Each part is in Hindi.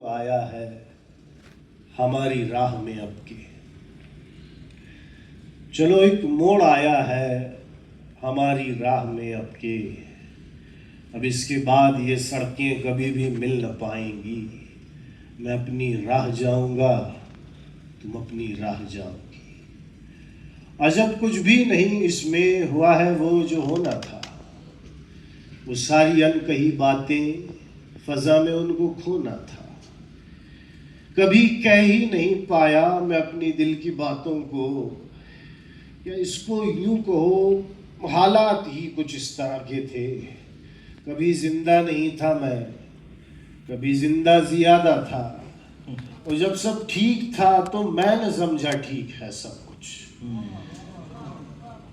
आया है हमारी राह में अब के। चलो एक मोड़ आया है हमारी राह में अब के। अब इसके बाद ये सड़कें कभी भी मिल न पाएंगी। मैं अपनी राह जाऊंगा, तुम अपनी राह जाओगी। अजब कुछ भी नहीं इसमें हुआ है वो जो होना था। वो सारी अनकही बातें फजा में उनको खोना था। कभी कह ही नहीं पाया मैं अपनी दिल की बातों को, या इसको यूं कहो हालात ही कुछ इस तरह के थे। कभी जिंदा नहीं था मैं, कभी जिंदा ज्यादा था। और जब सब ठीक था तो मैं न समझा ठीक है सब कुछ।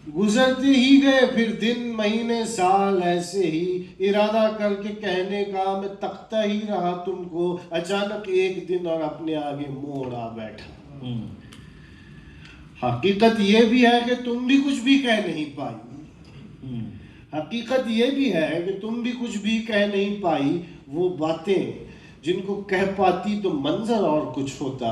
गुजरते ही गए फिर दिन महीने साल ऐसे ही, इरादा करके कहने का मैं तकता ही रहा तुमको। अचानक एक दिन और अपने आगे मोड़ आ बैठा। हकीकत ये भी है कि तुम भी कुछ भी कह नहीं पाई। हकीकत ये भी है कि तुम भी कुछ भी कह नहीं पाई। वो बातें जिनको कह पाती तो मंजर और कुछ होता।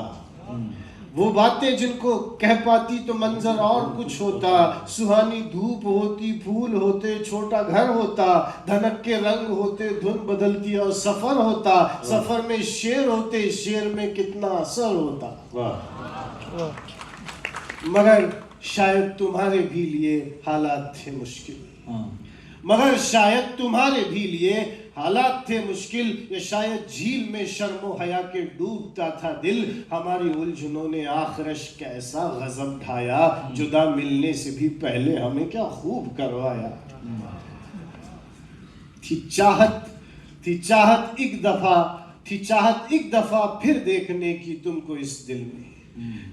वो बातें जिनको कह पाती तो मंजर और कुछ होता। सुहानी धूप होती, फूल होते, छोटा घर होता, धनक के रंग होते, धुन बदलती और सफर होता। सफर में शेर होते, शेर में कितना असर होता। मगर शायद तुम्हारे भी लिए हालात थे मुश्किल। मगर शायद तुम्हारे भी लिए हालात थे मुश्किल। या शायद झील में शर्मो हया के डूबता था दिल। हमारी उलझनों ने आखिरश कैसा गजब ढाया। जुदा मिलने से भी पहले हमें क्या खूब करवाया। थी चाहत एक दफा फिर देखने की तुमको इस दिल में।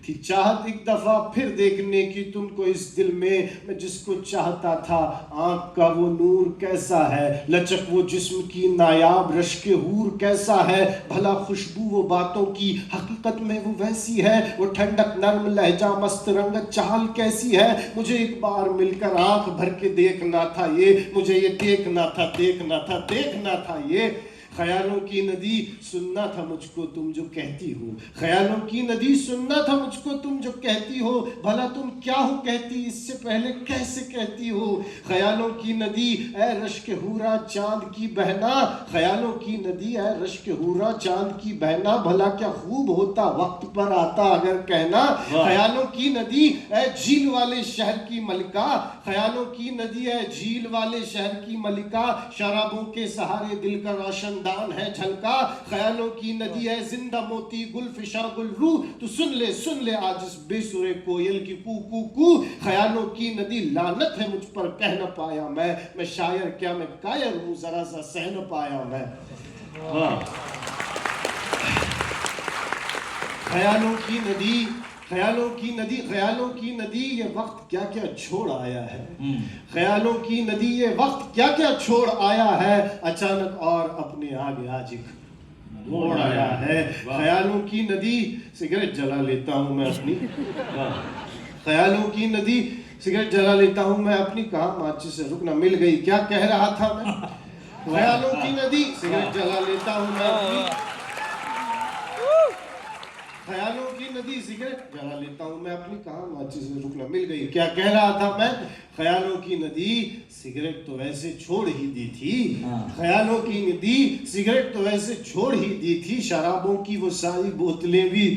थी चाहत एक दफा फिर देखने की तुमको इस दिल में। मैं जिसको चाहता था आंख का वो नूर कैसा है। लचक वो जिस्म की नायाब रश्क हूर कैसा है। भला खुशबू वो बातों की हकीकत में वो वैसी है। वो ठंडक नर्म लहजा मस्त रंगत चाल कैसी है। मुझे एक बार मिलकर आंख भर के देखना था ये। मुझे ये देखना था ये। ख्यालों की नदी सुनना था मुझको तुम जो कहती हो। ख्यालों की नदी सुनना था मुझको तुम जो कहती हो। भला तुम क्या हो कहती इससे पहले कैसे कहती हो। ख्यालों की नदी ऐ रश्क हूरा चांद की बहना। ख्यालों की नदी ऐ रश्क हूरा चांद की बहना। भला क्या खूब होता वक्त पर आता अगर कहना। ख्यालों की नदी ऐ झील वाले शहर की मलिका। ख्यालों की नदी ऐ झील वाले शहर की मलिका। शराबों के सहारे दिल का रोशन दान है झलका। ख्यालों की नदी है जिंदा मोती गुलफिशा गुलरू। तू सुन ले आज इस बेसुरे कोयल की कू कू कू। ख्यालों की नदी लानत है मुझ पर कह न पाया मैं शायर क्या मैं कायर हूँ जरा सा सह न पाया मैं। ख्यालों की नदी ये वक्त क्या क्या छोड़ आया है। ख्यालों की नदी ये वक्त क्या क्या छोड़ आया है। अचानक और अपने आगे आज एक मोड़ आया है। ख्यालों की नदी सिगरेट जला लेता हूँ मैं अपनी। ख्यालों की नदी सिगरेट जला लेता हूँ मैं अपनी। कहा माचिस से रुकना मिल गई क्या कह रहा था मैं। ख्यालों की नदी सिगरेट जला लेता हूँ मैं अपनी। ख्यालों की नदी सिगरेट जला लेता हूँ मैं अपनी। कहा माचिस से रुकना मिल गई क्या कह रहा था मैं। ख्यालों की नदी सिगरेट तो वैसे छोड़ ही दी थी। ख्यालों की नदी सिगरेट तो वैसे छोड़ ही दी थी। शराबों की वो सारी बोतलें भी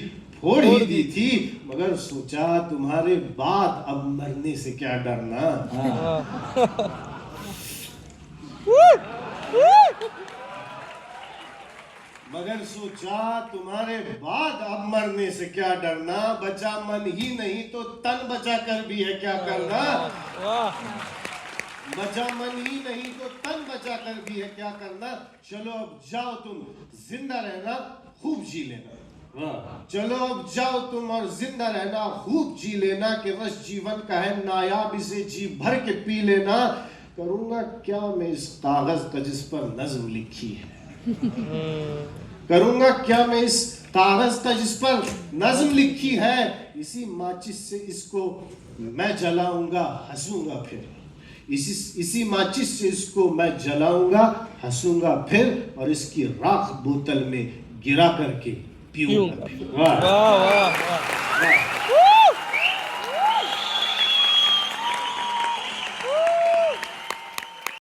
फोड़ ही दी थी। मगर सोचा तुम्हारे बाद अब मरने से क्या डरना। मगर सोचा तुम्हारे बाद अब मरने से क्या डरना। बचा मन ही नहीं तो तन बचा कर भी है क्या करना। बचा मन ही नहीं तो तन बचा कर भी है क्या करना। चलो अब जाओ तुम जिंदा रहना खूब जी लेना। चलो अब जाओ तुम और जिंदा रहना खूब जी लेना। कि रस जीवन का है नायाब इसे जी भर के पी लेना। करूंगा क्या मैं इस कागज का जिस पर नज्म लिखी है। करूंगा क्या मैं इस कागज का जिस पर नज्म लिखी है। इसी माचिस से इसको मैं जलाऊंगा हंसूंगा फिर। इसी माचिस से इसको मैं जलाऊंगा हंसूंगा फिर। और इसकी राख बोतल में गिरा करके पीऊंगा। वाह वाह